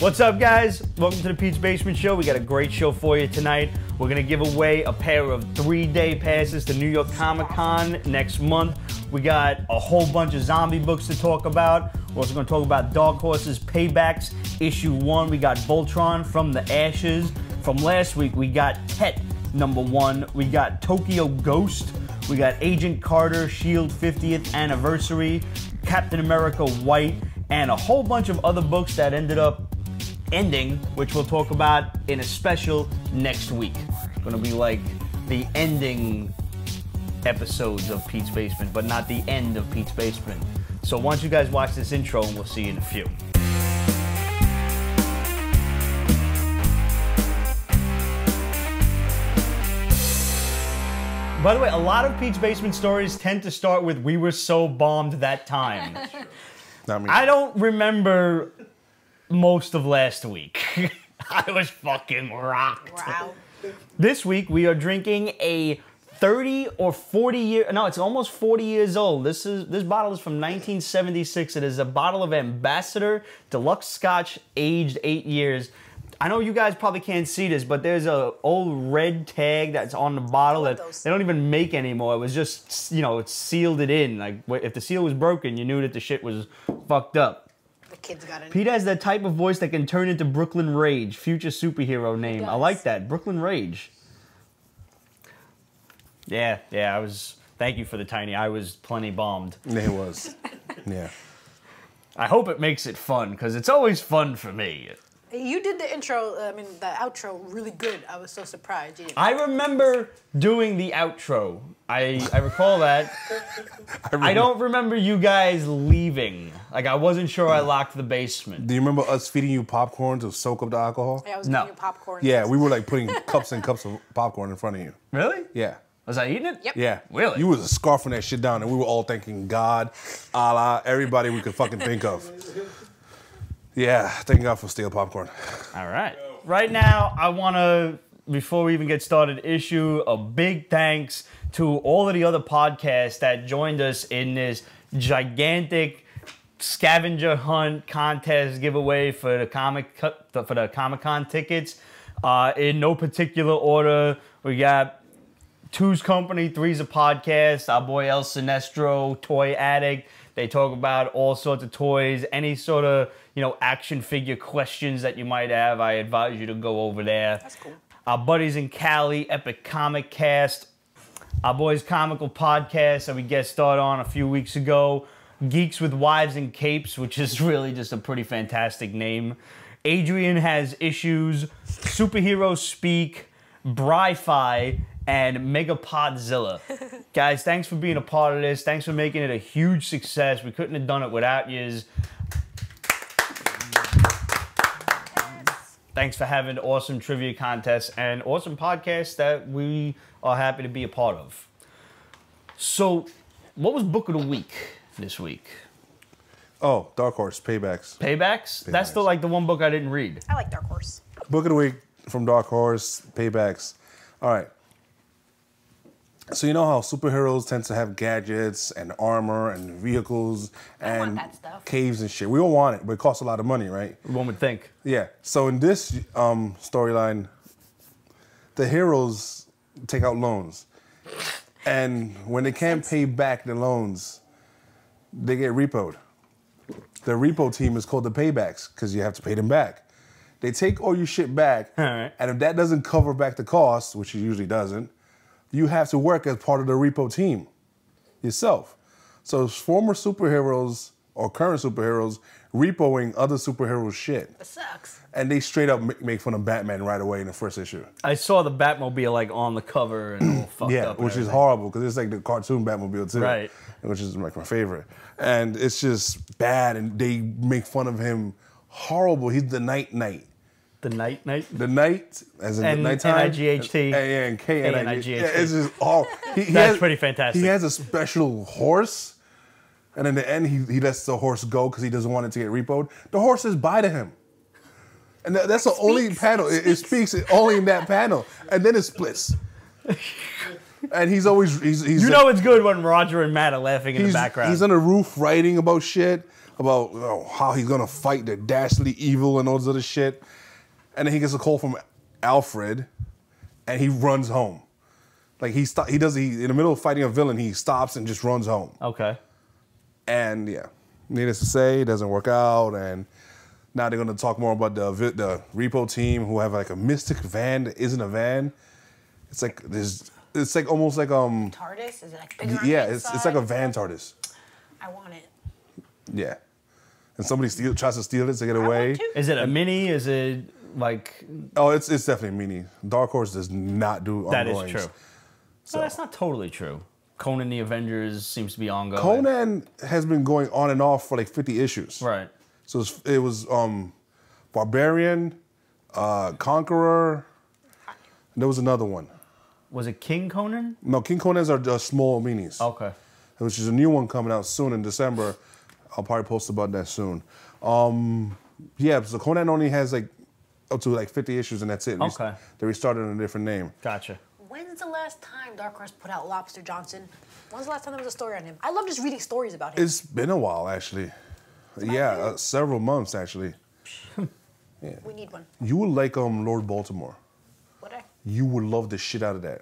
What's up, guys? Welcome to the Pete's Basement Show. We got a great show for you tonight. We're going to give away a pair of 3-day passes to New York Comic Con next month. We got a whole bunch of zombie books to talk about. We're also going to talk about Dark Horse's Paybacks, Issue 1. We got Voltron from the Ashes. From last week, we got Tet #1. We got Tokyo Ghost. We got Agent Carter, S.H.I.E.L.D. 50th Anniversary, Captain America White, and a whole bunch of other books that ended up ending, which we'll talk about in a special next week. It's gonna be like the ending episodes of Pete's Basement, but not the end of Pete's Basement. So why don't you guys watch this intro and we'll see you in a few. By the way, a lot of Pete's Basement stories tend to start with "we were so bombed that time." I don't remember most of last week. I was fucking rocked. Wow. This week we are drinking a 30 or 40 year, no, it's almost 40 years old. This bottle is from 1976. It is a bottle of Ambassador Deluxe Scotch, aged 8 years. I know you guys probably can't see this, but there's a old red tag that's on the bottle that they don't even make anymore. It was just, you know, it sealed it in. Like, if the seal was broken, you knew that the shit was fucked up. The kids got it. Pete has that type of voice that can turn into Brooklyn Rage, future superhero name. I like that, Brooklyn Rage. Yeah, I was, thank you for the tiny, I was plenty bombed. Yeah, it was. Yeah. I hope it makes it fun, because it's always fun for me. You did the intro, the outro really good. I was so surprised. You didn't. I remember doing the outro. I recall that. I don't remember you guys leaving. Like, I wasn't sure I locked the basement. Do you remember us feeding you popcorn to soak up the alcohol? Yeah, I was giving you popcorn. Yeah, we were like putting cups and cups of popcorn in front of you. Really? Yeah. Was I eating it? Yep. Yeah. Really? You was scarfing that shit down, and we were all thanking God, Allah, everybody we could fucking think of. Yeah, thank God for stale popcorn. All right. Right now, I want to, before we even get started, issue a big thanks to all of the other podcasts that joined us in this gigantic scavenger hunt contest giveaway for the Comic-Con tickets. In no particular order, we got Two's Company, Three's a Podcast, our boy El Sinestro, Toy Addict. They talk about all sorts of toys, any sort of, action figure questions that you might have. I advise you to go over there. That's cool. Our buddies in Cali, Epic Comic Cast. Our boys Comical Podcast that we guest started on a few weeks ago. Geeks with Wives and Capes, which is really just a pretty fantastic name. Adrian Has Issues, Superheroes Speak, Bri-Fi, and Megapodzilla. Guys, thanks for being a part of this. Thanks for making it a huge success. We couldn't have done it without yous. Thanks for having awesome trivia contests and awesome podcasts that we are happy to be a part of. So, what was book of the week this week? Oh, Dark Horse, Paybacks. Paybacks? That's the one book I didn't read. I like Dark Horse. Book of the week from Dark Horse, Paybacks. All right. So you know how superheroes tend to have gadgets and armor and vehicles and that stuff. caves and shit. We all want it, but it costs a lot of money, right? One would think. Yeah. So in this storyline, the heroes take out loans. And when they can't pay back the loans, they get repoed. The repo team is called the Paybacks because you have to pay them back. They take all your shit back, and if that doesn't cover back the cost, which it usually doesn't, you have to work as part of the repo team yourself. So former superheroes or current superheroes repoing other superheroes' shit. It sucks. And they straight up make fun of Batman right away in the first issue. I saw the Batmobile like on the cover and all fucked up. Yeah, which is horrible because it's like the cartoon Batmobile too. Right. Which is like my favorite. And it's just bad and they make fun of him horrible. He's the Night Knight. The Night? The Night, as in the nighttime. N-I-G-H-T. And K-N-I-G-H-T. N-I-G-H-T. Yeah, it's just all. That's pretty fantastic. He has a special horse, and in the end, he lets the horse go because he doesn't want it to get repoed. The horse says bye to him. And that's the only panel. It speaks only in that panel. And then it splits. And he's always... You know it's good when Roger and Matt are laughing in the background. He's on the roof writing about shit. about how he's gonna fight the dastardly evil and all this other shit. And then he gets a call from Alfred, and he runs home. Like he in the middle of fighting a villain, he stops and just runs home. Okay. And yeah, needless to say, it doesn't work out. And now they're gonna talk more about the repo team who have like a mystic van that isn't a van. It's like it's like almost like TARDIS? Is it like bigger on yeah, the it's inside? like a van TARDIS. I want it. Yeah, and somebody tries to steal it to get I away. want to. Is it a mini? Is it like... Oh, it's definitely a mini. Dark Horse does not do That is ongoings. true. So. No, that's not totally true. Conan the Avengers seems to be ongoing. Conan has been going on and off for like 50 issues. Right. So it was Barbarian, Conqueror, and there was another one. Was it King Conan? No, King Conan's are just small minis. Okay. Which is a new one coming out soon in December. I'll probably post about that soon. Yeah, so Conan only has like up to like 50 issues and that's it. Okay. They restarted under a different name. Gotcha. When's the last time Dark Horse put out Lobster Johnson? When's the last time there was a story on him? I love just reading stories about him. It's been a while actually. Yeah, several months actually. Yeah. We need one. You would like Lord Baltimore. Would I? You would love the shit out of that.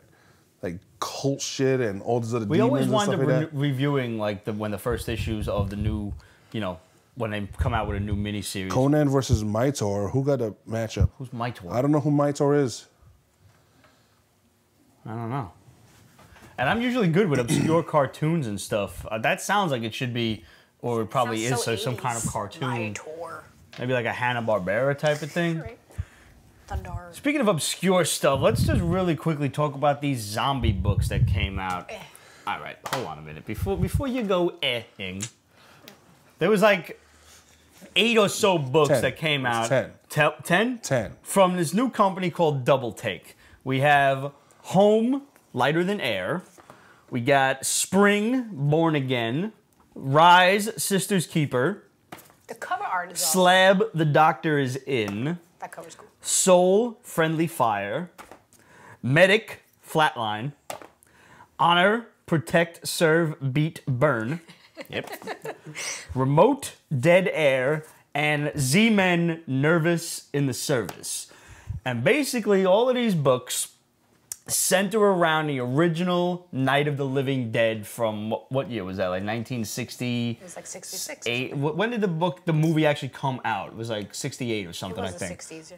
Like cult shit and all these other We demons always and wind stuff up like that. reviewing like when the first issues of the new, when they come out with a new miniseries. Conan versus Maitor. Who got a matchup? Who's Maitor? I don't know who Maitor is. I don't know. And I'm usually good with obscure cartoons and stuff. That sounds like it should be, or it probably Sounds is, so some kind of 80s. cartoon. My tour. Maybe like a Hanna-Barbera type of thing. Right. Thundar. Speaking of obscure stuff, let's just really quickly talk about these zombie books that came out. All right, hold on a minute. Before you go eh-ing, there was like 8 or so books 10. that came It's out. 10. 10? 10. From this new company called Double Take. We have Home, Lighter Than Air. We got Spring, Born Again. Rise, Sister's Keeper. The cover art is awesome. Slab, The Doctor Is In. That cover's cool. Soul, Friendly Fire. Medic, Flatline. Honor, Protect, Serve, Beat, Burn. Yep. Remote, Dead Air. And Z-Men, Nervous in the Service. And basically, all of these books center around the original Night of the Living Dead from, what year was that? Like 1960? It was like 66. When did the movie actually come out? It was like 68 or something, It was I think. the 60s, yeah.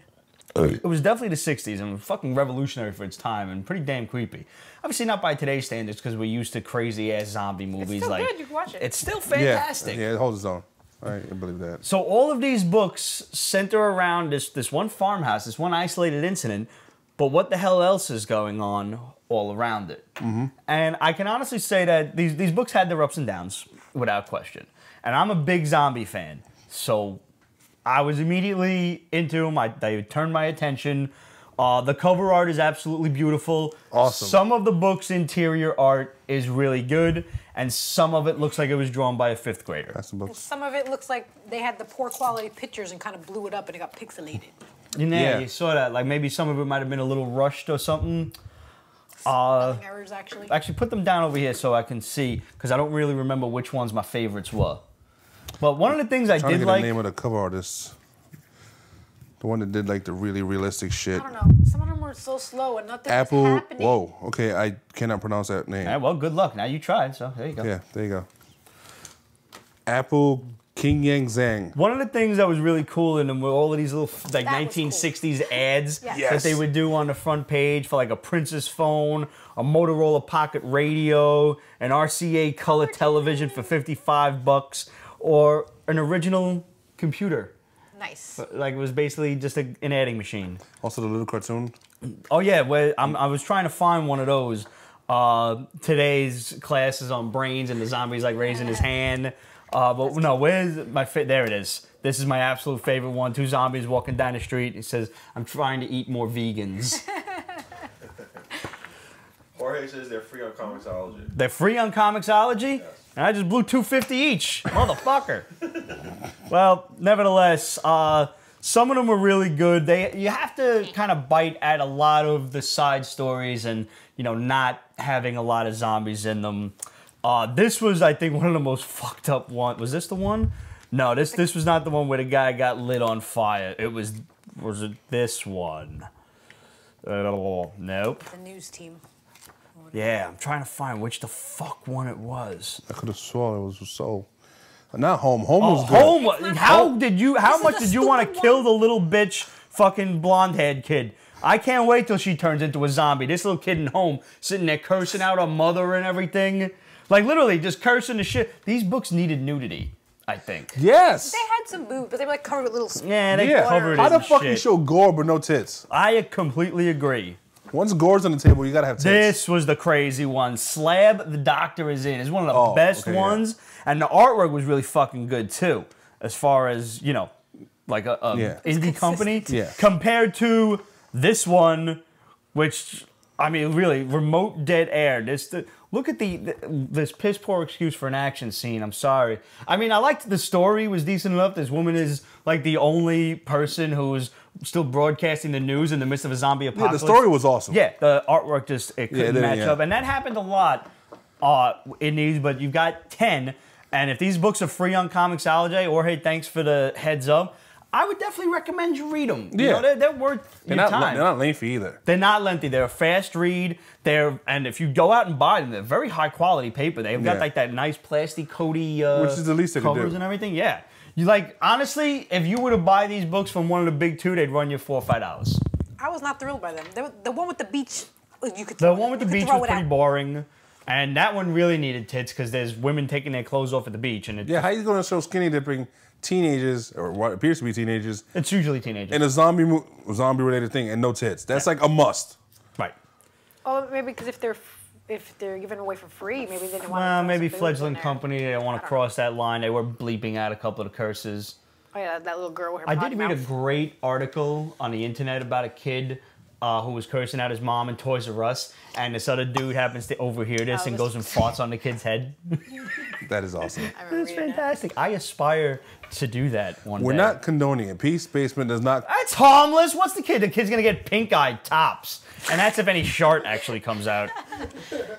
It was definitely the 60s and fucking revolutionary for its time and pretty damn creepy. Obviously not by today's standards because we're used to crazy ass zombie movies. still like good, you can watch it. It's still fantastic. Yeah, it holds its own. I can believe that. So all of these books center around this one farmhouse, this one isolated incident, but what the hell else is going on all around it? Mm-hmm. And I can honestly say that these books had their ups and downs, without question. And I'm a big zombie fan, so I was immediately into them. They turned my attention. The cover art is absolutely beautiful. Awesome. Some of the book's interior art is really good, and some of it looks like it was drawn by a 5th grader. That's some books. Some of it looks like they had the poor quality pictures and kind of blew it up and it got pixelated. Yeah, Yeah. you saw that. Like maybe some of it might have been a little rushed or something. Spelling errors, actually. Actually, put them down over here so I can see, because I don't really remember which ones my favorites were. But one of the things I Trying to did get like... the name of the cover artist. The one that did like the really realistic shit. I don't know. Some of them were so slow and nothing Apple. was happening. Whoa. Okay, I cannot pronounce that name. Yeah, well, good luck. Now you tried, so there you go. Yeah, there you go. Apple King Yang Zhang. One of the things that was really cool in them were all of these little like That was 1960s ads Yes. that they would do on the front page for like a Princess phone, a Motorola Pocket Radio, an RCA color television for $55, or an original computer. Nice. Like it was basically just an adding machine. Also the little cartoon. Oh yeah, I was trying to find one of those. Today's class is on brains, and the zombie's like raising his hand. But no, where's my there it is. This is my absolute favorite one. 2 zombies walking down the street. It says, "I'm trying to eat more vegans." Jorge says they're free on Comixology. They're free on Comixology, and I just blew $2.50 each, motherfucker. Well, nevertheless, some of them were really good. You have to kind of bite at a lot of the side stories, and not having a lot of zombies in them. This was, I think, one of the most fucked up ones. Was this the one? No, this was not the one where the guy got lit on fire. It was it this one? Nope. The news team. Yeah, I'm trying to find which the fuck one it was. I could have sworn it was so. Not Home. Home was good. Home. How This much is the did you want to stupid kill one. the little bitch fucking blonde-haired kid? I can't wait till she turns into a zombie. This little kid in Home sitting there cursing out her mother and everything. Like literally just cursing the shit. These books needed nudity, I think. Yes. They had some boobs, but they were like covered with little. Yeah, they Yeah. covered How it the in fuck you shit. show gore but no tits? I completely agree. Once gore's on the table, you gotta have tits. This was the crazy one. Slab the Doctor is in. It's one of the Oh, best okay, yeah. ones. And the artwork was really fucking good too. As far as, you know, like a Yeah. indie company. Yeah. Compared to this one, which, I mean, really, remote dead air. Look at this piss poor excuse for an action scene. I'm sorry. I mean, I liked the story was decent enough. This woman is like the only person who's still broadcasting the news in the midst of a zombie Yeah, apocalypse. the story was awesome. Yeah, the artwork just it couldn't didn't, match yeah. up, and that happened a lot in these. But you've got 10, and if these books are free on Comixology, or hey, thanks for the heads up, I would definitely recommend you read them. You Yeah. know, they're worth They're your not, time. they're not lengthy either. They're not lengthy. They're a fast read. And if you go out and buy them, they're very high quality paper. They've got Yeah. like that nice plastic coaty Which is the least they could covers do. and everything. Yeah. You like honestly, if you were to buy these books from one of the big two, they'd run you $4 or $5. I was not thrilled by them. The one with the beach, you could. The throw one it- with the you could beach throw was it pretty out. boring. And that one really needed tits because there's women taking their clothes off at the beach. And Yeah, how you gonna show skinny dipping teenagers, or what appears to be teenagers, it's usually teenagers. in a zombie related thing and no tits? That's like a must. Right. Oh, maybe because if they're given away for free, maybe they didn't want. Well, to maybe throw some boobs in fledgling there. company, they don't want I to don't cross that line. They were bleeping out a couple of the curses. Oh yeah, that little girl with her. I potty did read a mouth. great article on the internet about a kid who was cursing out his mom in Toys R Us, and this other dude happens to overhear this Oh, and this- goes and farts on the kid's head. That is awesome. I remember That's reading that. fantastic. I aspire to do that one We're day. not condoning it. Peace Basement does not. That's harmless. What's the kid? The kid's gonna get pink-eyed tops, and that's if any shart actually comes out.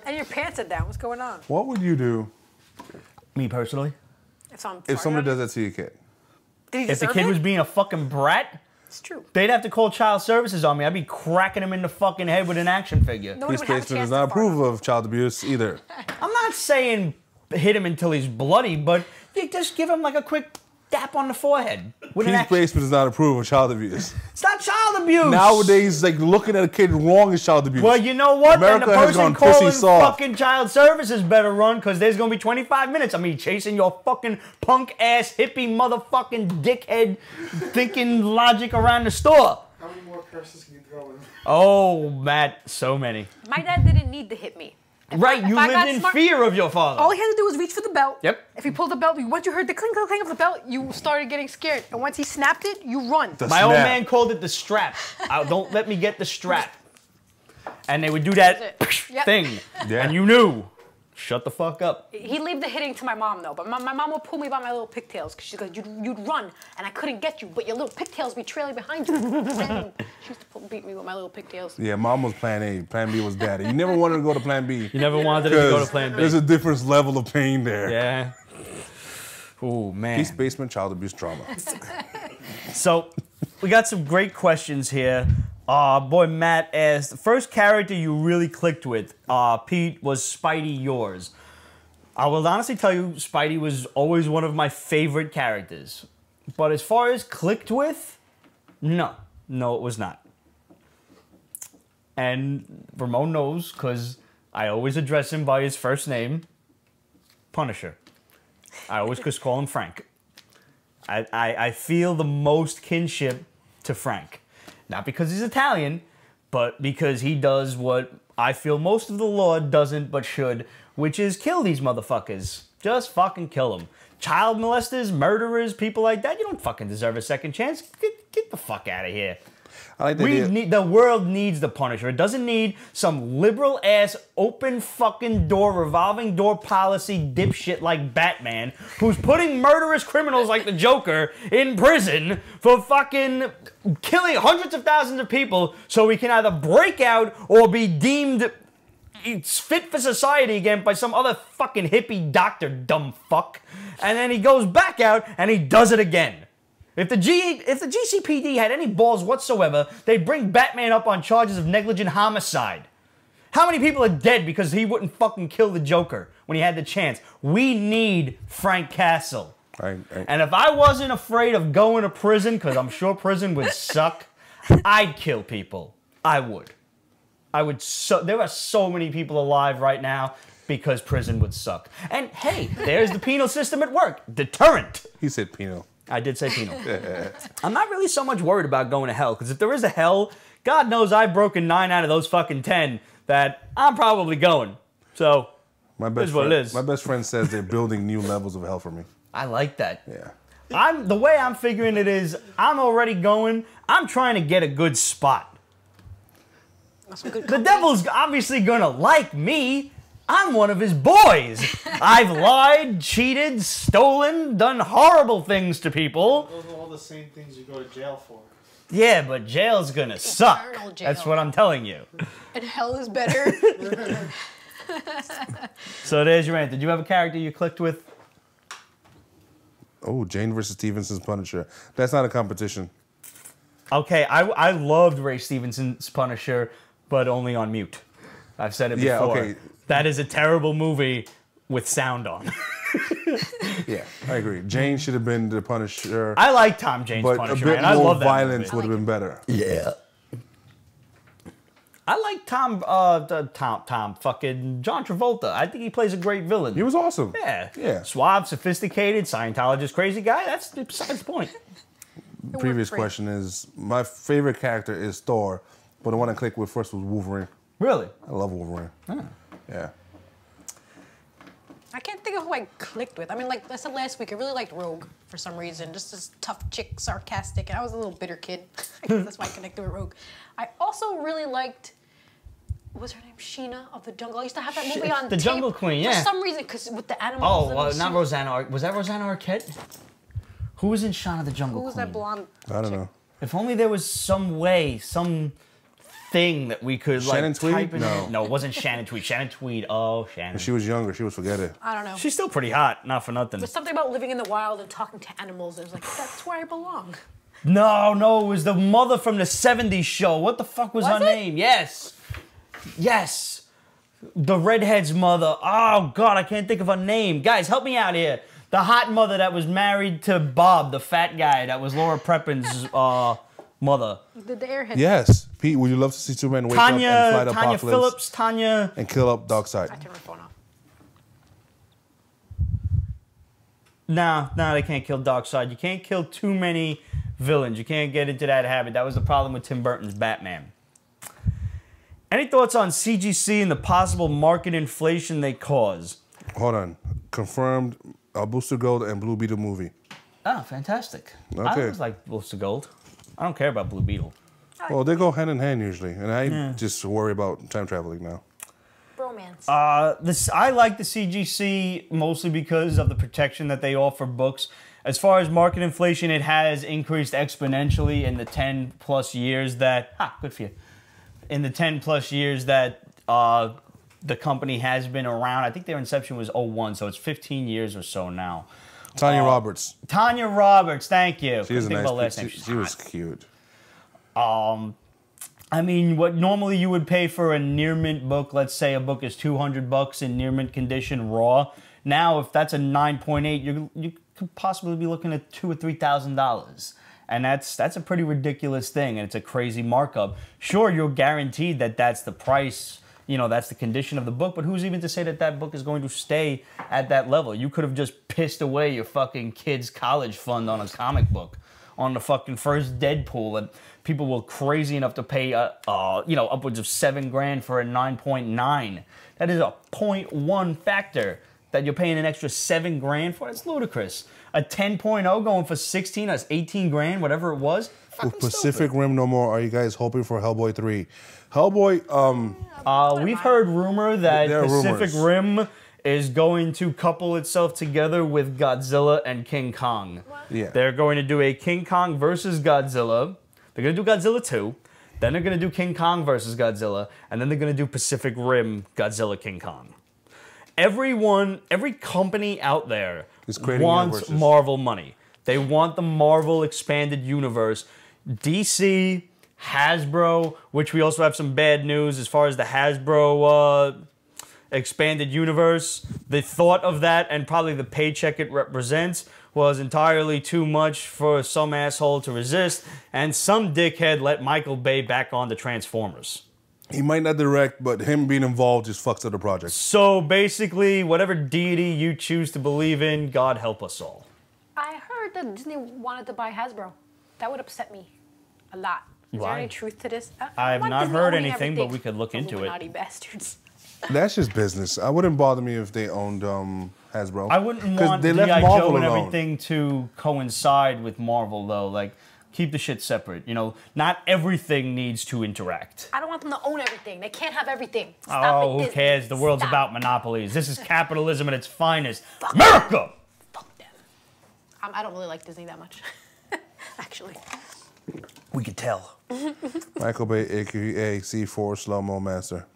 And your pants are down. What's going on? What would you do Me personally, if somebody does that to your kid? Did he if the deserve kid it? was being a fucking brat, It's true. they'd have to call child services on me. I'd be cracking him in the fucking head with an action figure. No one Peace would have a Basement chance does not to fart approve of child abuse either. I'm not saying hit him until he's bloody, but you just give him like a quick dap on the forehead. With an Peace action. Basement does not approve of child abuse. It's not child abuse. Nowadays, like looking at a kid wrong is child abuse. Well, you know what? America then the has person gone pussy calling soft. fucking child services better run because there's gonna be 25 minutes of me chasing your fucking punk ass hippie motherfucking dickhead thinking logic around the store. How many more curses can you throw in? Oh, Matt, so many. My dad didn't need to hit me. Right, if you I got lived in smart- fear of your father. All he had to do was reach for the belt. Yep. If he pulled the belt, once you heard the clink, clink, clink of the belt, you started getting scared. And once he snapped it, you run. The My old snap. man called it the strap. Don't let me get the strap. And they would do that That's it. Yep. thing. Yeah. And you knew. Shut the fuck up. He'd leave the hitting to my mom, though. But my mom would pull me by my little pigtails because she goes, you'd run, and I couldn't get you, but your little pigtails be trailing behind you. And she used to beat me with my little pigtails. Yeah, mom was plan A. Plan B was daddy. You never wanted to go to plan B. You never wanted to go to Because plan B. there's a different level of pain there. Yeah. Oh, man. Peace Basement child abuse trauma. So, we got some great questions here. Boy, Matt asked, the first character you really clicked with, Pete, was Spidey yours. I will honestly tell you, Spidey was always one of my favorite characters. But as far as clicked with, no. No, it was not. And Ramon knows, because I always address him by his first name, Punisher. I always just call him Frank. I feel the most kinship to Frank. Not because he's Italian, but because he does what I feel most of the law doesn't but should, which is kill these motherfuckers. Just fucking kill them. Child molesters, murderers, people like that, you don't fucking deserve a second chance. Get the fuck out of here. I like the idea. The world needs the Punisher. It doesn't need some liberal ass open fucking door, revolving door policy dipshit like Batman, who's putting murderous criminals like the Joker in prison for fucking killing hundreds of thousands of people so he can either break out or be deemed he's fit for society again by some other fucking hippie doctor, dumb fuck. And then he goes back out and he does it again. If the GCPD had any balls whatsoever, they'd bring Batman up on charges of negligent homicide. How many people are dead because he wouldn't fucking kill the Joker when he had the chance? We need Frank Castle. And if I wasn't afraid of going to prison, because I'm sure prison would suck, I'd kill people. I would. There are so many people alive right now because prison would suck. And hey, there's the penal system at work. Deterrent. He said penal. I did say penal. I'm not really so much worried about going to hell, because if there is a hell, God knows I've broken 9 out of those fucking 10 that I'm probably going. So, My best friend says they're building new levels of hell for me. I like that. Yeah. The way I'm figuring it is, I'm already going, I'm trying to get a good spot. The devil's obviously gonna like me. I'm one of his boys. I've lied, cheated, stolen, done horrible things to people. Those are all the same things you go to jail for. Yeah, but jail's gonna suck. Jail. That's what I'm telling you. And hell is better. So there's your answer. Did you have a character you clicked with? Oh, Jane versus Stevenson's Punisher. That's not a competition. Okay, I loved Ray Stevenson's Punisher, but only on mute. I've said it before. Yeah, okay. That is a terrible movie with sound on. Yeah, I agree. Jane should have been the Punisher. I like Tom Jane's but Punisher, a bit man. I more love that violence movie. would have been better. Yeah. I like Tom fucking John Travolta. I think he plays a great villain. He was awesome. Yeah. Yeah. Suave, sophisticated, Scientologist, crazy guy. That's besides the point. Previous question is, my favorite character is Thor, but the one I clicked with first was Wolverine. Really? I love Wolverine. Yeah. I can't think of who I clicked with. I mean, like I said last week, I really liked Rogue for some reason. Just this tough chick, sarcastic, and I was a little bitter kid. I guess that's why I connected with Rogue. I also really liked, what was her name? Sheena of the Jungle. I used to have that movie on The tape Jungle Queen, yeah. For some reason, because with the animals. Oh, not Rosanna. Was that Rosanna Arquette? Who was in Shaun of the Jungle Who was Queen? that blonde? I don't know. If only there was some way, some thing that we could Shannon like Tweed? type in. No. No, it wasn't Shannon Tweed. Shannon Tweed. Oh, Shannon. When she was younger, she would forget it. I don't know. She's still pretty hot, not for nothing. There's something about living in the wild and talking to animals. It was like, that's where I belong. No, it was the mother from the 70s show. What the fuck was her name? Yes. The redhead's mother. Oh, God, I can't think of her name. Guys, help me out here. The hot mother that was married to Bob, the fat guy that was Laura Preppon's mother. The airhead. Yes. Pete, would you love to see Superman wake up and fly the Tanya apocalypse Phillips, and kill up Darkseid? I turned my phone off. No, they can't kill Darkseid. You can't kill too many villains. You can't get into that habit. That was the problem with Tim Burton's Batman. Any thoughts on CGC and the possible market inflation they cause? Hold on. Confirmed Booster Gold and Blue Beetle movie. Oh, fantastic. I Okay. always like Booster Gold. I don't care about Blue Beetle. Well, they go hand in hand usually, and I just worry about time traveling now. Bromance. I like the CGC mostly because of the protection that they offer books. As far as market inflation, it has increased exponentially in the 10 plus years that, good for you. In the 10 plus years that the company has been around. I think their inception was 01, so it's 15 years or so now. Tanya Roberts. Tanya Roberts, thank you. She was a Think about last nice. name. She was cute. I mean, what normally you would pay for a near mint book, let's say a book is $200 in near mint condition raw. Now, if that's a 9.8, you could possibly be looking at $2,000 or $3,000, and that's a pretty ridiculous thing, and it's a crazy markup. Sure, you're guaranteed that that's the price. You know, that's the condition of the book, but who's even to say that that book is going to stay at that level? You could have just pissed away your fucking kid's college fund on a comic book, on the fucking first Deadpool, and people were crazy enough to pay, upwards of $7 grand for a 9.9. That is a 0.1 factor that you're paying an extra $7 grand for. That's ludicrous. A 10.0 going for 16, that's 18 grand, whatever it was. With Pacific Rim no more, are you guys hoping for Hellboy 3? Hellboy, we've heard rumor that there are Pacific rumors. Rim is going to couple itself together with Godzilla and King Kong. Yeah. They're going to do a King Kong versus Godzilla. They're going to do Godzilla 2. Then they're going to do King Kong versus Godzilla. And then they're going to do Pacific Rim Godzilla King Kong. Every company out there wants universes. Marvel money. They want the Marvel expanded universe. DC, Hasbro, which we also have some bad news as far as the Hasbro expanded universe. The thought of that and probably the paycheck it represents was entirely too much for some asshole to resist, and some dickhead let Michael Bay back on the Transformers. He might not direct, but him being involved just fucks up the project. So basically, whatever deity you choose to believe in, God help us all. I heard that Disney wanted to buy Hasbro. That would upset me a lot. Is there Why? any truth to this? I have want not Disney heard owning anything, but everything. we could look into it. Illuminati bastards. That's just business. I wouldn't bother me if they owned Hasbro. I wouldn't 'Cause want they left G.I. Marvel Joe and alone. everything to coincide with Marvel, though. Like, keep the shit separate. You know, not everything needs to interact. I don't want them to own everything. They can't have everything. Stop Oh, it, who Disney. cares? The world's Stop. about monopolies. This is capitalism at its finest. America! Fuck them. I don't really like Disney that much. Actually. We could tell. Michael Bay, aka C4 Slow Mo Master.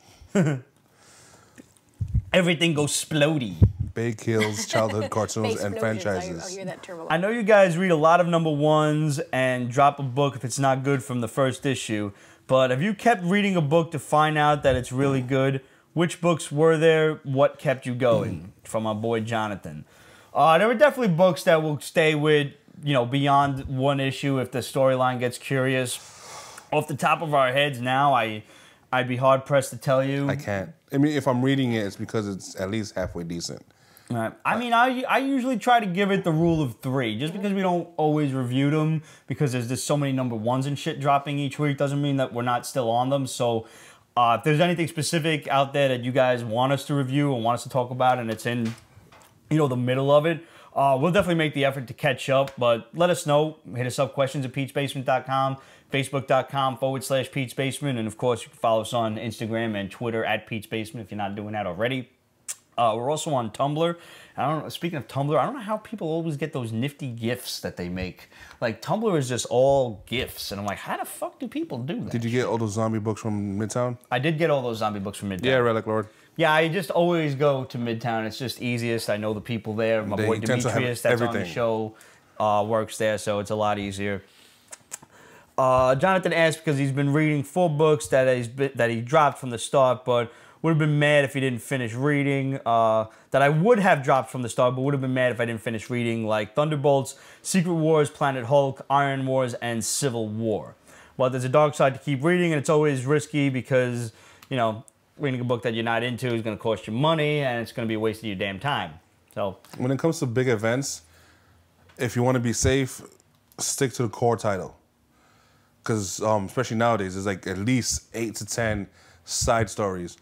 Everything goes splody. Bay kills childhood cartoons Base and explosions. franchises. I hear that term a lot. I know you guys read a lot of number ones and drop a book if it's not good from the first issue, but have you kept reading a book to find out that it's really good? Which books were there? What kept you going? From our boy Jonathan. There were definitely books that will stay with, you know, beyond one issue if the storyline gets curious. Off the top of our heads now, I'd be hard pressed to tell you. I can't. I mean, if I'm reading it, it's because it's at least halfway decent. Right. I mean, I usually try to give it the rule of 3. Just because we don't always review them, because there's just so many number ones and shit dropping each week, doesn't mean that we're not still on them. So if there's anything specific out there that you guys want us to review and want us to talk about, and it's in, you know, the middle of it, we'll definitely make the effort to catch up. But let us know. Hit us up, questions at peachbasement.com, facebook.com/Pete's Basement, and of course you can follow us on Instagram and Twitter at Pete's Basement if you're not doing that already. We're also on Tumblr. I don't know, speaking of Tumblr, I don't know how people always get those nifty GIFs that they make. Like, Tumblr is just all GIFs, and I'm like, how the fuck do people do that? Did you get all those zombie books from Midtown? I did get all those zombie books from Midtown. Yeah, Relic Lord. Yeah, I just always go to Midtown. It's just easiest. I know the people there. My boy They tend to have Demetrius, that's on the everything. show, works there, so it's a lot easier. Jonathan asked because he's been reading 4 books that he dropped from the start, but would have been mad if he didn't finish reading. That I would have dropped from the start, but would have been mad if I didn't finish reading, like Thunderbolts, Secret Wars, Planet Hulk, Iron Wars, and Civil War. Well, there's a dark side to keep reading, and it's always risky because, you know, reading a book that you're not into is going to cost you money, and it's going to be a waste of your damn time. So, When it comes to big events, if you want to be safe, stick to the core title. Because especially nowadays, there's like at least 8 to 10 side stories.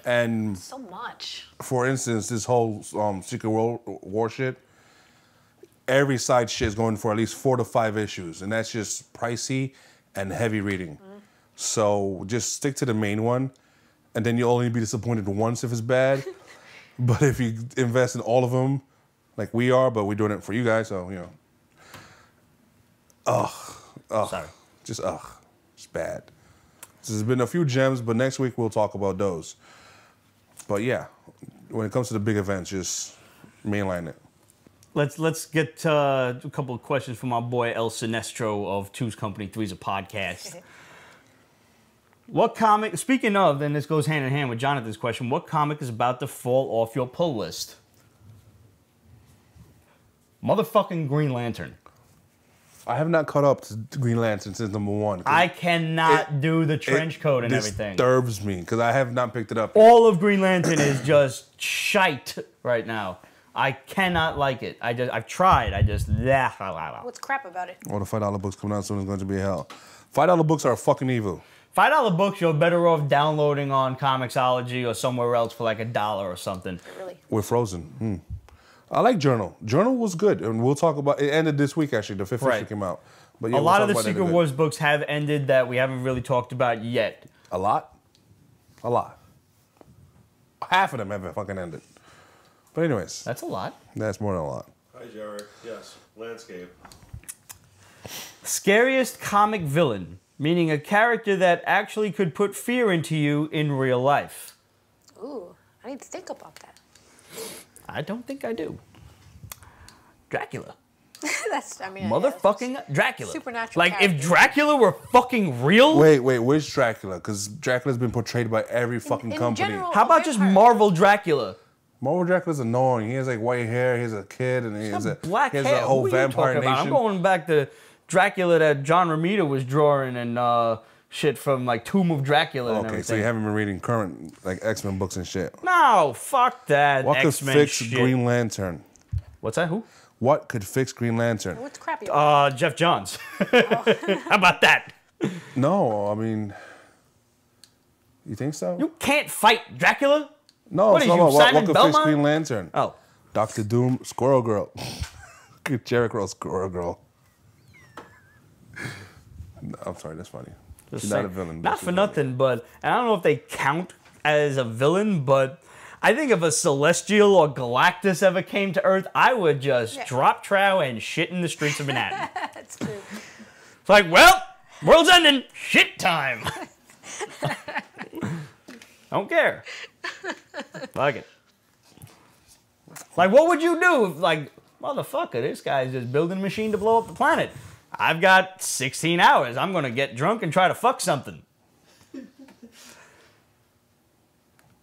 And So much. for instance, this whole Secret War shit, every side shit is going for at least 4 to 5 issues. And that's just pricey and heavy reading. So just stick to the main one. And then you'll only be disappointed once if it's bad. But if you invest in all of them, like we are, but we're doing it for you guys, so, you know. sorry. Just bad. So there's been a few gems, but next week we'll talk about those. But yeah, when it comes to the big events, just mainline it. Let's get a couple of questions from our boy El Sinestro of Two's Company, Three's a Podcast. What comic, speaking of, and this goes hand in hand with Jonathan's question, what comic is about to fall off your pull list? Motherfucking Green Lantern. I have not caught up to Green Lantern since #1. I cannot do the trench coat and everything. Disturbs me because I have not picked it up. All of Green Lantern is just shite right now. I cannot like it. I've tried. What's crap about it? All the $5 books coming out soon is going to be hell. $5 books are fucking evil. $5 books, you're better off downloading on Comixology or somewhere else for like $1 or something. Really? We're frozen. I like Journal. Journal was good, and we'll talk about it. Ended this week actually. The 5th issue Right. came out. But yeah, A we'll lot talk of the about that in a Secret bit. Wars books have ended that we haven't really talked about yet. A lot? A lot. Half of them have fucking ended. But anyways, That's a lot. that's more than a lot. Hi, Jared. Yes, landscape. Scariest comic villain meaning a character that actually could put fear into you in real life. Ooh, I need to think about that. I don't think I do. Dracula. That's, I mean, Motherfucking Dracula. Supernatural Like, if character. Dracula were fucking real, Wait, which Dracula? Because Dracula's been portrayed by every fucking in company. general- how about just Vampire. Marvel Dracula? Marvel Dracula's annoying. He has like white hair. He's a kid, and he has a Black he has hair. a whole What are you vampire talking about? nation. I'm going back to Dracula that John Romita was drawing and shit from like Tomb of Dracula and Okay, everything. so you haven't been reading current like X-Men books and shit. No, fuck that. What could X-Men fix shit. Green Lantern? What's that? Who? What could fix Green Lantern? What's crappy about Jeff Johns. How about that? No, I mean, you think so? You can't fight Dracula. No, What it's is not you, about what Simon could Belmont? fix Green Lantern. Oh, Doctor Doom, Squirrel Girl. Jericho, Squirrel Girl. No, I'm sorry, that's funny. just She's saying. not a villain. but Not she's for funny. nothing, but and I don't know if they count as a villain, but I think if a Celestial or Galactus ever came to Earth, I would just Yeah. drop trow and shit in the streets of Manhattan. That's true. It's like, well, world's ending. Shit time. Don't care. Fuck it. Like, what would you do if, like, motherfucker, this guy's just building a machine to blow up the planet. I've got 16 hours. I'm going to get drunk and try to fuck something.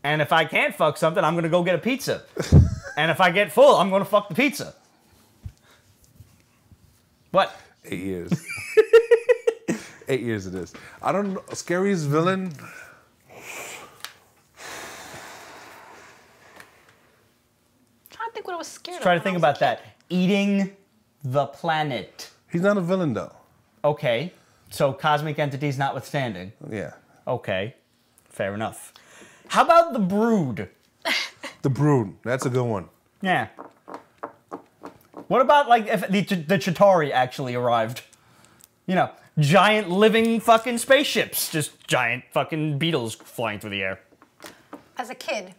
And if I can't fuck something, I'm going to go get a pizza. And if I get full, I'm going to fuck the pizza. What? 8 years. 8 years it is. I don't know. Scariest villain? Trying to think what I was scared of. Try to when think I was about a that. Eating the planet. He's not a villain though. Okay. So cosmic entities notwithstanding. Yeah. Okay. Fair enough. How about the Brood? The Brood. That's a good one. Yeah. What about like if the Chitauri actually arrived? You know, giant living fucking spaceships, just giant fucking beetles flying through the air. As a kid,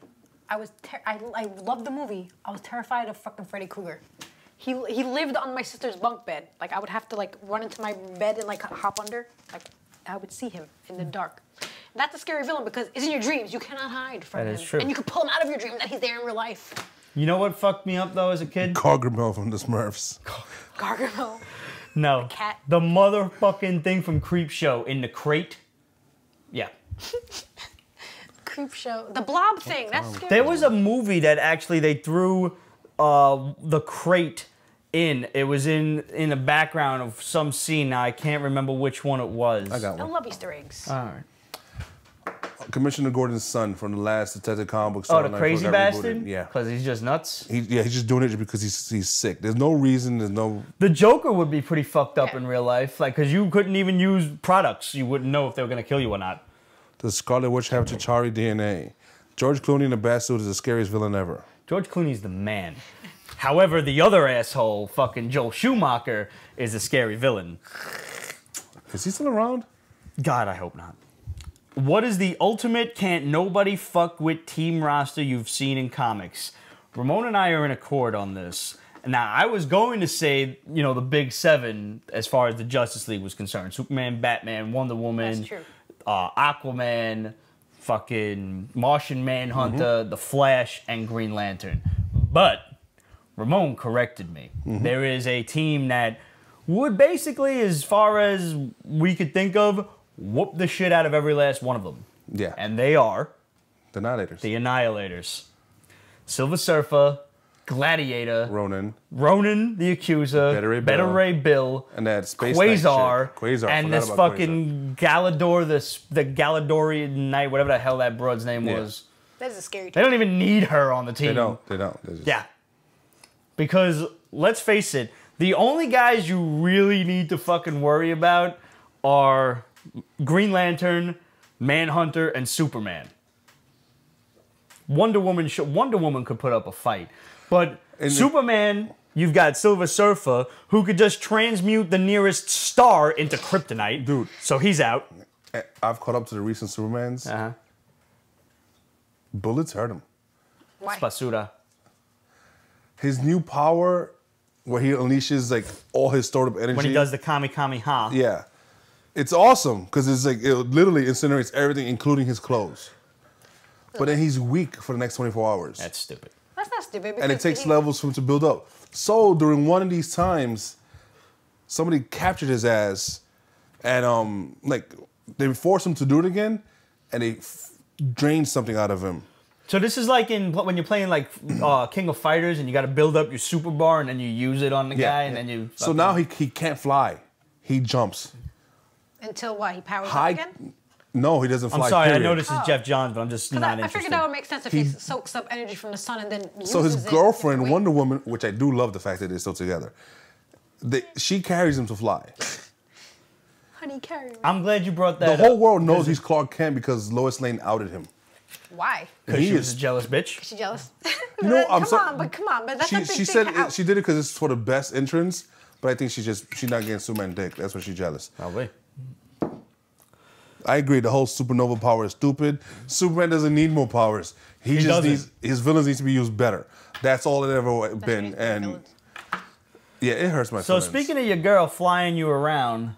I loved the movie. I was terrified of fucking Freddy Krueger. He lived on my sister's bunk bed. Like I would have to like run into my bed and like hop under. Like I would see him in the dark. And that's a scary villain because it's in your dreams. You cannot hide from That him. is true. And you can pull him out of your dream that he's there in real life. You know what fucked me up though as a kid? Gargamel from the Smurfs. Gargamel. No. cat. The motherfucking thing from Creepshow in the crate. Yeah. Creep show. The blob thing. That's scary. There was a movie that actually they threw the crate in. It was in the background of some scene. Now I can't remember which one it was. I got I one. love Easter eggs. All right. Commissioner Gordon's son from the last Detective comic book. Oh, the storyline crazy got bastard? rebooted. Yeah. Because he's just nuts. He's just doing it because he's sick. There's no reason. There's no. The Joker would be pretty fucked up Yeah. in real life. Like, because you couldn't even use products. You wouldn't know if they were going to kill you or not. Does Scarlet Witch have Chitauri DNA? George Clooney in the Bastard is the scariest villain ever. George Clooney's the man. However, the other asshole, fucking Joel Schumacher, is a scary villain. Is he still around? God, I hope not. What is the ultimate can't nobody fuck with team roster you've seen in comics? Ramon and I are in accord on this. Now, I was going to say, you know, the big seven as far as the Justice League was concerned. Superman, Batman, Wonder Woman, That's true. Aquaman, fucking Martian Manhunter, The Flash, and Green Lantern. But Ramon corrected me. There is a team that would basically, as far as we could think of, whoop the shit out of every last one of them. Yeah. And they are The Annihilators. the Annihilators. Silver Surfer, Gladiator, Ronan the Accuser, Beta Ray Bill, and that Space Knight Quasar, chick. Quasar, and forgot this about fucking Galador, the Galadorian Knight, whatever the hell that broad's name Yeah. was. That is a scary They don't even need her on the team. They don't. They're just, Yeah. Because, let's face it, the only guys you really need to fucking worry about are Green Lantern, Manhunter, and Superman. Wonder Woman could put up a fight. But Superman, you've got Silver Surfer, who could just transmute the nearest star into kryptonite. Dude. So he's out. I've caught up to the recent Supermans. Uh-huh. Bullets hurt him. Why? Basura. His new power, where he unleashes like all his stored up energy. When he does the Kami Kami Ha. Yeah. It's awesome because it's like it literally incinerates everything, including his clothes. But then he's weak for the next 24 hours. That's stupid. That's not stupid. And it because takes levels for him to build up. So during one of these times, somebody captured his ass, and like they forced him to do it again, and they drained something out of him. So this is like when you're playing like King of Fighters and you got to build up your super bar and then you use it on the guy and then you. So now he can't fly. He jumps. Until what? He powers High. up again? No, he doesn't fly. I'm sorry, period. I know this is Jeff Johns, but I'm just not I interested. figured that would make sense if he soaks up energy from the sun and then uses So his it girlfriend, different Wonder Woman, which I do love the fact that they're still together, she carries him to fly. Honey, carry me. I'm glad you brought that The up. whole world knows he's Clark Kent because Lois Lane outed him. Why? Because He she was is- a jealous bitch. Is she jealous? You know, I'm come sorry. on, but that's a big she thing said to out. she did it because it's for the best entrance, but I think she's not getting Superman dick. That's why she's jealous. Probably. I agree. The whole supernova power is stupid. Superman doesn't need more powers. He just doesn't. needs his villains need to be used better. That's all it ever That's been. what And villains. yeah, it hurts my So feelings. speaking of your girl flying you around,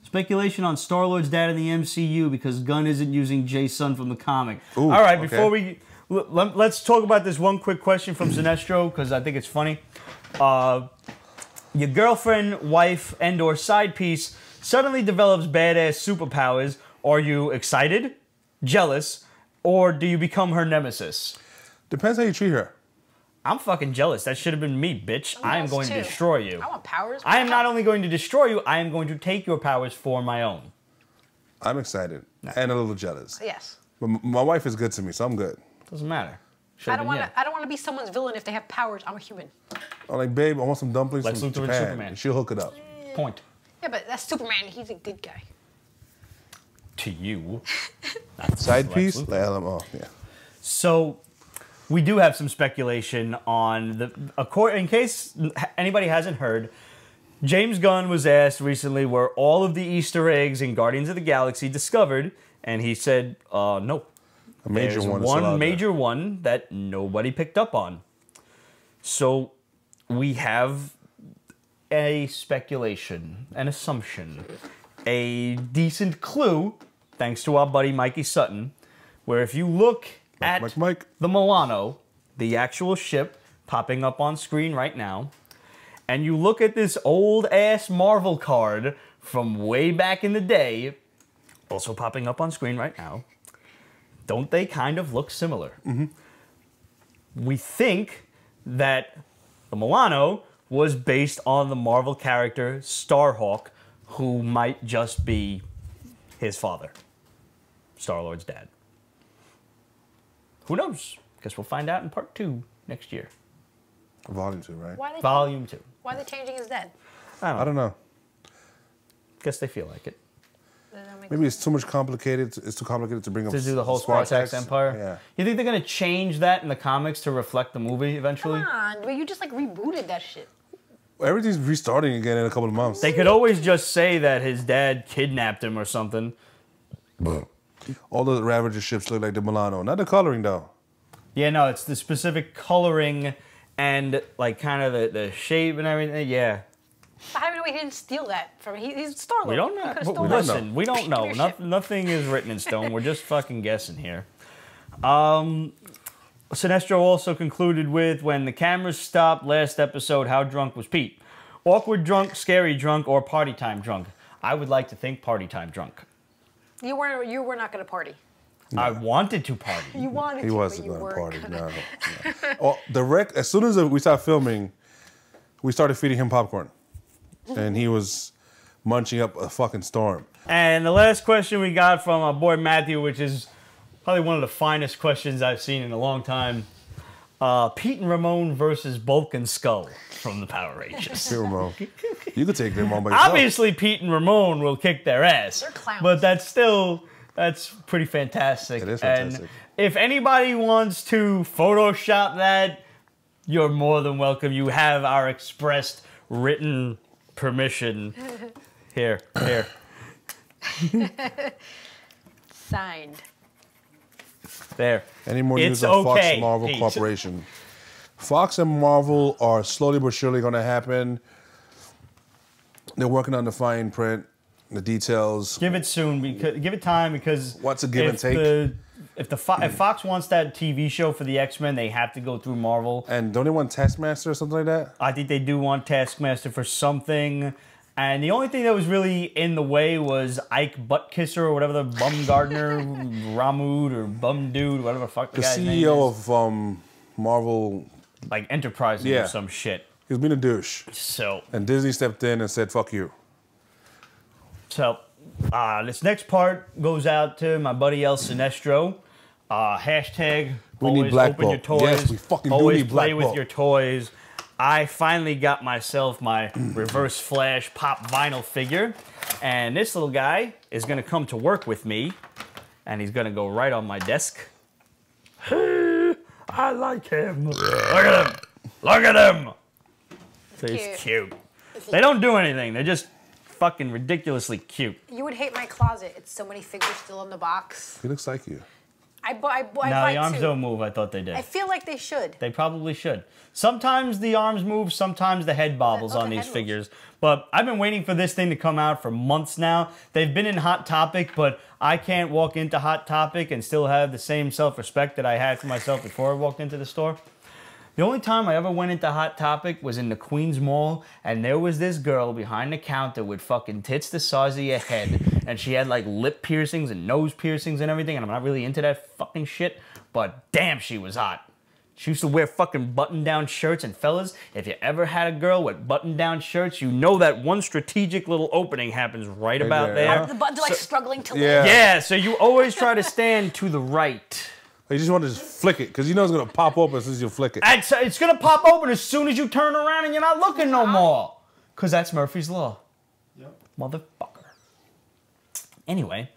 speculation on Star-Lord's dad in the MCU because Gunn isn't using Jay-Sun from the comic. Ooh, All right, okay. before we let's talk about this one quick question from Sinestro because I think it's funny. Your girlfriend, wife, and/or side piece suddenly develops badass superpowers. Are you excited, jealous, or do you become her nemesis? Depends how you treat her. I'm fucking jealous. That should have been me, bitch. I am jealous going to too. destroy you. I want powers. I am not only going to destroy you, I am going to take your powers for my own. I'm excited and a little jealous. Yes. But my wife is good to me, so I'm good. Doesn't matter. I don't want to. I don't want to be someone's villain if they have powers. I'm a human. I'm like, babe, I want some dumplings Lex from Luthor and Japan. Superman. And she'll hook it up. Point Yeah, but that's Superman. He's a good guy. to you. Side Lex piece, Luthor. like, LMO, yeah. So, we do have some speculation on in case anybody hasn't heard, James Gunn was asked recently were all of the Easter eggs in Guardians of the Galaxy discovered, and he said, no. A major There's one. is still out one there. major one that nobody picked up on. So we have a speculation, an assumption, a decent clue, thanks to our buddy Mikey Sutton, where if you look at Mike. the Milano, the actual ship popping up on screen right now, and you look at this old ass Marvel card from way back in the day, also popping up on screen right now, don't they kind of look similar? Mm-hmm. We think that the Milano was based on the Marvel character Starhawk, who might just be his father, Star-Lord's dad. Who knows? Guess we'll find out in part 2 next year. Volume 2, right? Why are they? Volume 2. Why are they changing his dad? I don't know. Guess they feel like it. Does that make Maybe it's too much complicated. It's too complicated to bring up. To do the whole Spartax Empire? Yeah. You think they're going to change that in the comics to reflect the movie eventually? Come on, but you just like rebooted that shit. Everything's restarting again in a couple of months. They could always just say that his dad kidnapped him or something. All the Ravager ships look like the Milano. Not the coloring, though. Yeah, no, it's the specific coloring and like kind of the shape and everything. Yeah. How do we know he didn't steal that from? He's Star-Lord. We don't He know. could've stolen don't it. know. Listen, we don't know. Give me your shit. Nothing is written in stone. We're just fucking guessing here. Sinestro also concluded with, when the cameras stopped last episode, how drunk was Pete? Awkward drunk, scary drunk, or party time drunk? I would like to think party time drunk. You were not gonna party. I wanted to party. You wanted He to, wasn't but you going to weren't party. gonna. No. Well, the wreck. As soon as we started filming, we started feeding him popcorn, and he was munching up a fucking storm. And the last question we got from our boy Matthew, which is probably one of the finest questions I've seen in a long time. Pete and Ramon versus Bulk and Skull from the Power Rangers. Here, Ramon. You could take them on by yourself. Obviously, Pete and Ramon will kick their ass. They're clowns. But that's pretty fantastic. It is fantastic. And if anybody wants to Photoshop that, you're more than welcome. You have our expressed written permission. Here. Signed. There. Any more It's news on Fox okay, and Marvel Pete. Corporation? Fox and Marvel are slowly but surely going to happen. They're working on the fine print. the details. Give it soon, because give it time, because What's a give and take? If Fox wants that TV show for the X-Men, they have to go through Marvel. And don't they want Taskmaster or something like that? I think they do want Taskmaster for something. And the only thing that was really in the way was Ike Buttkisser or whatever the Bumgardner, Ramud or Bum Dude, whatever the fuck the guy's name CEO is. of Marvel, Like Enterprise or some shit. he was being a douche. So And Disney stepped in and said, fuck you. This next part goes out to my buddy El Sinestro. Hashtag We need always Black open your Bolt. toys. Yes, we fucking do always need Black play with Bolt. your toys. I finally got myself my Reverse Flash Pop Vinyl figure. And this little guy is going to come to work with me. And he's going to go right on my desk. I like him. Look at him. Look at him. So he's cute. They don't do anything. They're just fucking ridiculously cute. You would hate my closet. It's so many figures still in the box. He looks like you. I No, buy the arms two. don't move. I thought they did. I feel like they should. They probably should. Sometimes the arms move, sometimes the head bobbles Oh, on the these head moves. figures. But I've been waiting for this thing to come out for months now. They've been in Hot Topic, but I can't walk into Hot Topic and still have the same self-respect that I had for myself before I walked into the store. The only time I ever went into Hot Topic was in the Queens Mall, and there was this girl behind the counter with fucking tits the size of your head, and she had like lip piercings and nose piercings and everything, and I'm not really into that fucking shit, but damn, she was hot. She used to wear fucking button-down shirts, and fellas, if you ever had a girl with button-down shirts, you know that one strategic little opening happens right about there. there. The buttons are like struggling to Yeah. live. Yeah, so you always try to stand to the right. You just want to just flick it, because you know it's going to pop open as soon as you flick it. It's gonna pop open as soon as you turn around and you're not looking no more. Cause that's Murphy's Law. Yep. Motherfucker. Anyway,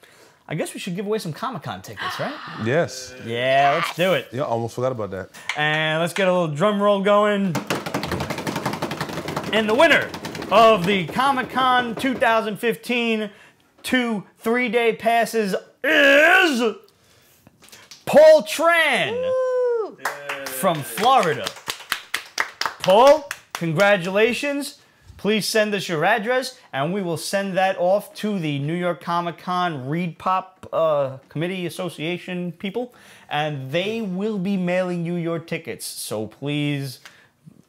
I guess we should give away some Comic-Con tickets, right? Yes. Yeah, let's do it. Yeah, almost forgot about that. And let's get a little drum roll going. And the winner of the Comic-Con 2015 2 3-day passes is Paul Tran from Florida. Paul, congratulations. Please send us your address, and we will send that off to the New York Comic Con Read Pop Committee Association people, and they will be mailing you your tickets. So please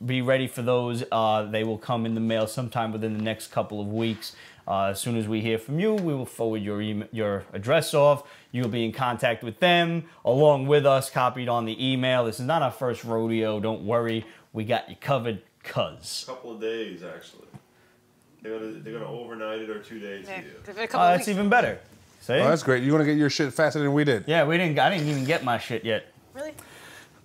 be ready for those. They will come in the mail sometime within the next couple of weeks. As soon as we hear from you, we will forward your address off. You'll be in contact with them, along with us, copied on the email. This is not our first rodeo. Don't worry. We got you covered, cuz. A couple of days, actually. They're gonna overnight it or 2 days Yeah, to you. give it a couple That's weeks. even better. See? Oh, that's great. You're going to get your shit faster than we did. Yeah, I didn't even get my shit yet. Really?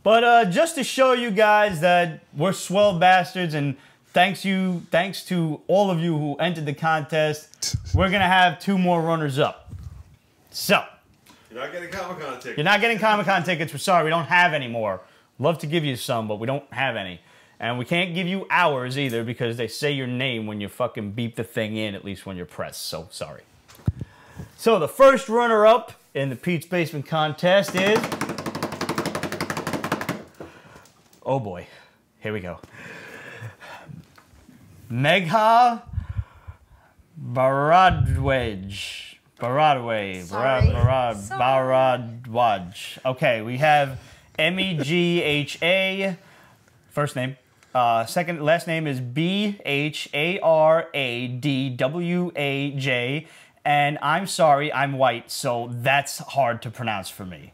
But just to show you guys that we're swell bastards, and thanks to all of you who entered the contest, we're gonna have 2 more runners up. So You're not getting Comic-Con tickets. you're not getting Comic-Con tickets. We're sorry, we don't have any more. Love to give you some, but we don't have any. And we can't give you ours either because they say your name when you fucking beep the thing in, at least when you're pressed. So sorry. So the first runner-up in the Pete's Basement contest is... Oh boy. Here we go. Megha Bharadwaj. Sorry. Bharadwaj. Okay, we have Megha. First name. Last name is Bharadwaj. And I'm sorry, I'm white, so that's hard to pronounce for me.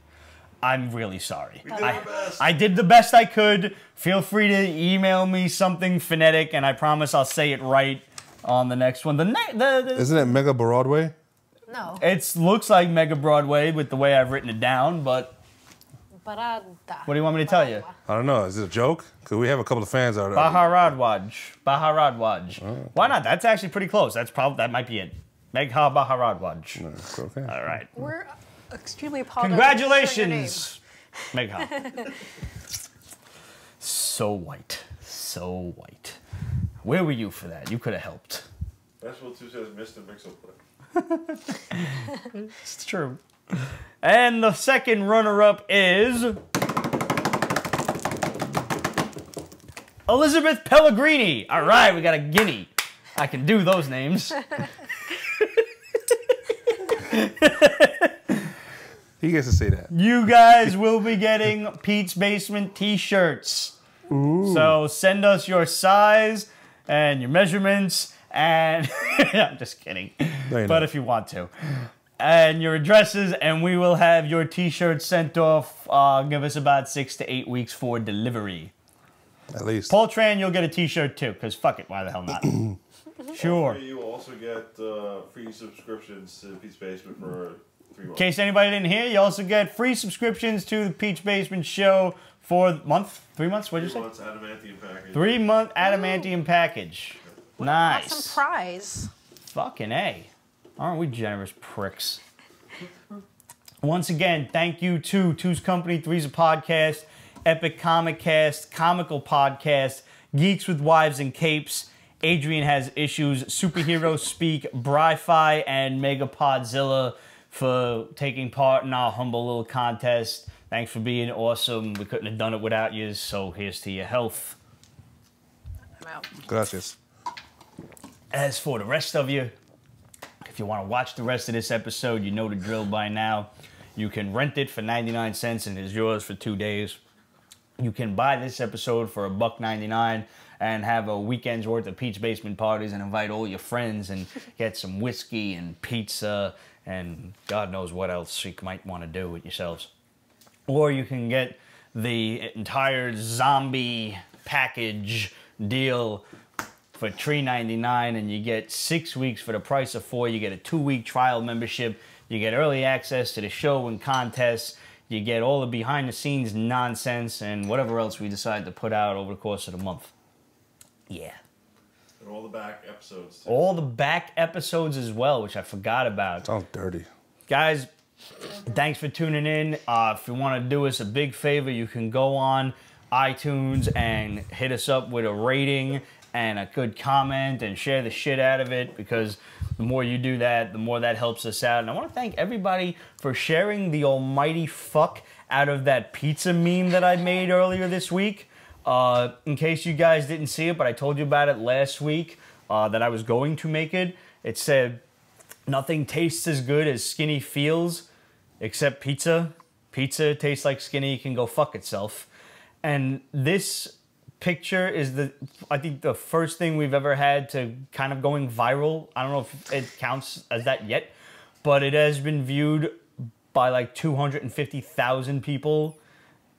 I'm really sorry. We did our best. I did the best I could. Feel free to email me something phonetic, and I promise I'll say it right on the next one. Isn't it Mega Broadway? No. It looks like Mega Broadway with the way I've written it down, but Barada. what do you want me to tell you? I don't know. Is it a joke? Because we have a couple of fans out there. Bharadwaj. Why not? That's actually pretty close. That might be it. Megha Bharadwaj. Okay. All right. We're extremely apologetic. for your name. Congratulations, Megha. So white. So white. Where were you for that? You could have helped. That's what 2 says Mr. Mixelplay. It's true. And the second runner-up is Elizabeth Pellegrini. All right, we got a guinea. I can do those names. He gets to say that. You guys will be getting Pete's Basement t-shirts. So send us your size and your measurements and I'm just kidding. No, you're But not. if you want to. And your addresses, and we will have your t-shirts sent off. Give us about 6 to 8 weeks for delivery. At least. Paul Tran, you'll get a t-shirt too, because fuck it, why the hell not? Sure. You will also get free subscriptions to Pete's Basement for 3 In months. case anybody didn't hear, you also get free subscriptions to the Peach Basement Show for a month? 3 months? What did you 3 say? months adamantium package. 3-month adamantium package. Nice. Awesome prize. Fucking A. Aren't we generous pricks? Once again, thank you to Two's Company, Three's a Podcast, Epic Comic Cast, Comical Podcast, Geeks with Wives and Capes, Adrian Has Issues, Superhero Speak, Bri-Fi, and Megapodzilla for taking part in our humble little contest. Thanks for being awesome. We couldn't have done it without you, so here's to your health. I'm out. Gracias. As for the rest of you, if you want to watch the rest of this episode, you know the drill by now. You can rent it for 99 cents and it's yours for 2 days. You can buy this episode for $1.99 and have a weekend's worth of Pete's Basement parties and invite all your friends and get some whiskey and pizza and God knows what else you might want to do with yourselves. Or you can get the entire zombie package deal for $3.99 and you get 6 weeks for the price of 4. You get a 2-week trial membership. You get early access to the show and contests. You get all the behind-the-scenes nonsense and whatever else we decide to put out over the course of the month. Yeah. And all the back episodes. Too. All the back episodes as well, which I forgot about. Sounds dirty. Guys, thanks for tuning in. If you want to do us a big favor, you can go on iTunes and hit us up with a rating and a good comment and share the shit out of it, because the more you do that, the more that helps us out. And I want to thank everybody for sharing the almighty fuck out of that pizza meme that I made earlier this week. In case you guys didn't see it, but I told you about it last week, that I was going to make it. It said, nothing tastes as good as skinny feels except pizza. Pizza tastes like skinny, can go fuck itself. And this picture is I think the first thing we've ever had to kind of going viral. I don't know if it counts as that yet, but it has been viewed by like 250,000 people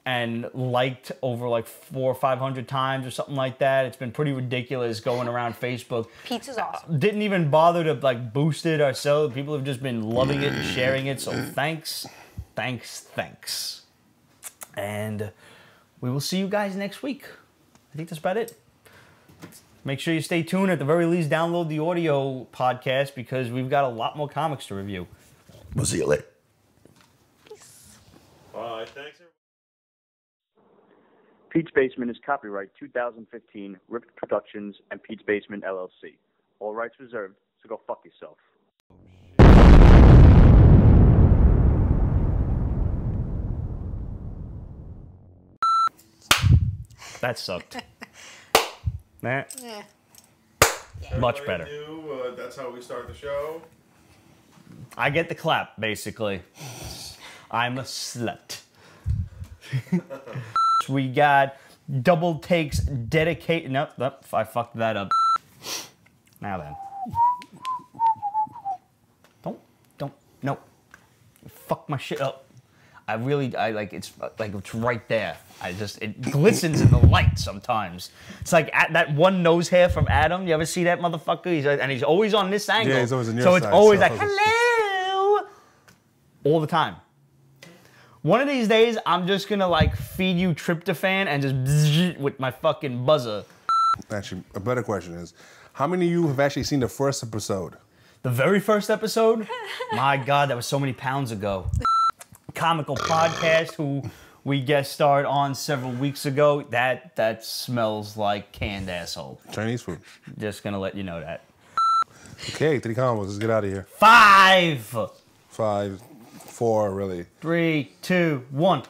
and liked over like 400 or 500 times or something like that. It's been pretty ridiculous going around Facebook. Pizza's awesome. Didn't even bother to like boost it ourselves. People have just been loving it and sharing it. So thanks. And we will see you guys next week. I think that's about it. Make sure you stay tuned. At the very least, download the audio podcast because we've got a lot more comics to review. We'll see you later. Bye. Thanks, everyone. Pete's Basement is copyright 2015, Ripped Productions and Pete's Basement LLC. All rights reserved, so go fuck yourself. That sucked. Nah, Yeah. much Everybody better. knew, that's how we start the show. I get the clap, basically. I'm a slut. We got double takes dedicated. Nope, I fucked that up. Now then. No. You fuck my shit up. I like, it's right there. It glistens in the light sometimes. It's like that one nose hair from Adam. You ever see that motherfucker? He's always on this angle. Yeah, he's always on your so it's side, always so- like, hello! All the time. One of these days, I'm just gonna like feed you tryptophan and just bzzz with my fucking buzzer. Actually, a better question is, how many of you have actually seen the first episode? The very first episode? My God, that was so many pounds ago. Comical Podcast, who we guest starred on several weeks ago. That smells like canned asshole. Chinese food. Just gonna let you know that. Okay, 3 combos. Let's get out of here. 5, 5, 4, really. 3, 2, 1.